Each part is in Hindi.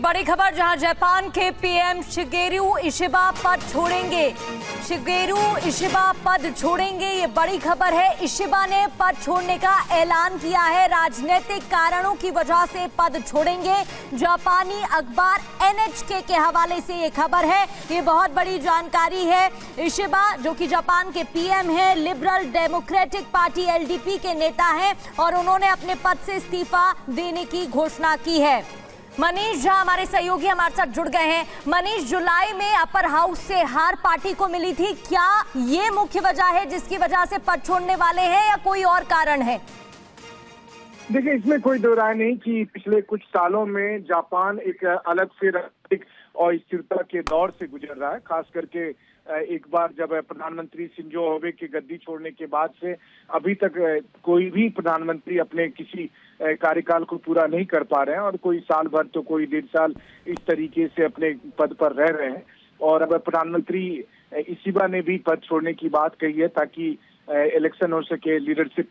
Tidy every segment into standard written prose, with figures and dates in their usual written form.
बड़ी खबर, जहां जापान के पीएम शिगेरू इशिबा पद छोड़ेंगे। शिगेरू इशिबा पद छोड़ेंगे, ये बड़ी खबर है। इशिबा ने पद छोड़ने का ऐलान किया है। राजनीतिक कारणों की वजह से पद छोड़ेंगे। जापानी अखबार एनएचके के हवाले से ये खबर है। ये बहुत बड़ी जानकारी है। इशिबा जो कि जापान के पीएम है, लिबरल डेमोक्रेटिक पार्टी एलडीपी के नेता हैं और उन्होंने अपने पद से इस्तीफा देने की घोषणा की है। मनीष झा हमारे सहयोगी हमारे साथ जुड़ गए हैं। मनीष, जुलाई में अपर हाउस से हार पार्टी को मिली थी, क्या ये मुख्य वजह है जिसकी वजह से पद छोड़ने वाले हैं या कोई और कारण है? देखिए, इसमें कोई दो राय नहीं कि पिछले कुछ सालों में जापान एक अलग से राजनीतिक अस्थिरता के दौर से गुजर रहा है। खास करके एक बार जब प्रधानमंत्री शिंजो आबे के गद्दी छोड़ने के बाद से अभी तक कोई भी प्रधानमंत्री अपने किसी कार्यकाल को पूरा नहीं कर पा रहे हैं और कोई साल भर तो कोई 1.5 साल इस तरीके से अपने पद पर रह रहे हैं। और अब प्रधानमंत्री इशिबा ने भी पद छोड़ने की बात कही है ताकि इलेक्शन हो सके, लीडरशिप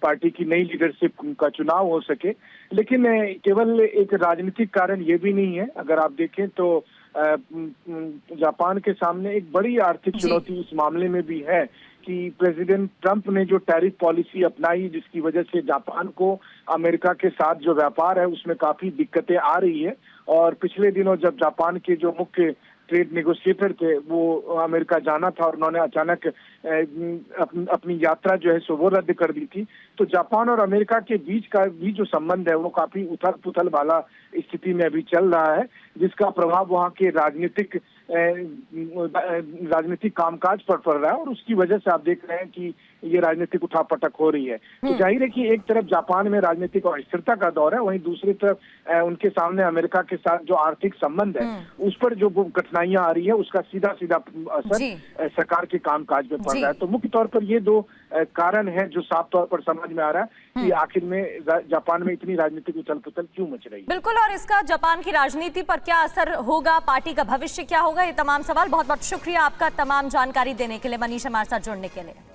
पार्टी की नई लीडरशिप का चुनाव हो सके। लेकिन केवल एक राजनीतिक कारण ये भी नहीं है। अगर आप देखें तो जापान के सामने एक बड़ी आर्थिक चुनौती इस मामले में भी है कि प्रेसिडेंट ट्रंप ने जो टैरिफ पॉलिसी अपनाई, जिसकी वजह से जापान को अमेरिका के साथ जो व्यापार है उसमें काफी दिक्कतें आ रही है। और पिछले दिनों जब जापान के जो मुख्य ट्रेड नेगोशिएटर थे वो अमेरिका जाना था और उन्होंने अचानक अपनी यात्रा जो है सो वो रद्द कर दी थी, तो जापान और अमेरिका के बीच का भी जो संबंध है वो काफी उथल पुथल वाला स्थिति में अभी चल रहा है, जिसका प्रभाव वहाँ के राजनीतिक कामकाज पर पड़ रहा है। और उसकी वजह से आप देख रहे हैं कि ये राजनीतिक उठापटक हो रही है। तो जाहिर है कि एक तरफ जापान में राजनीतिक अस्थिरता का दौर है, वहीं दूसरी तरफ उनके सामने अमेरिका के साथ जो आर्थिक संबंध है उस पर जो कठिनाइयां आ रही है उसका सीधा सीधा असर सरकार के कामकाज में पड़ रहा है। तो मुख्य तौर पर ये दो कारण है जो साफ तौर पर समझ में आ रहा है कि आखिर में जापान में इतनी राजनीतिक उथल पुथल क्यों मच रही है। बिल्कुल, और इसका जापान की राजनीति पर क्या असर होगा, पार्टी का भविष्य क्या होगा, ये तमाम सवाल। बहुत बहुत शुक्रिया आपका तमाम जानकारी देने के लिए, मनीष, हमारे साथ जुड़ने के लिए।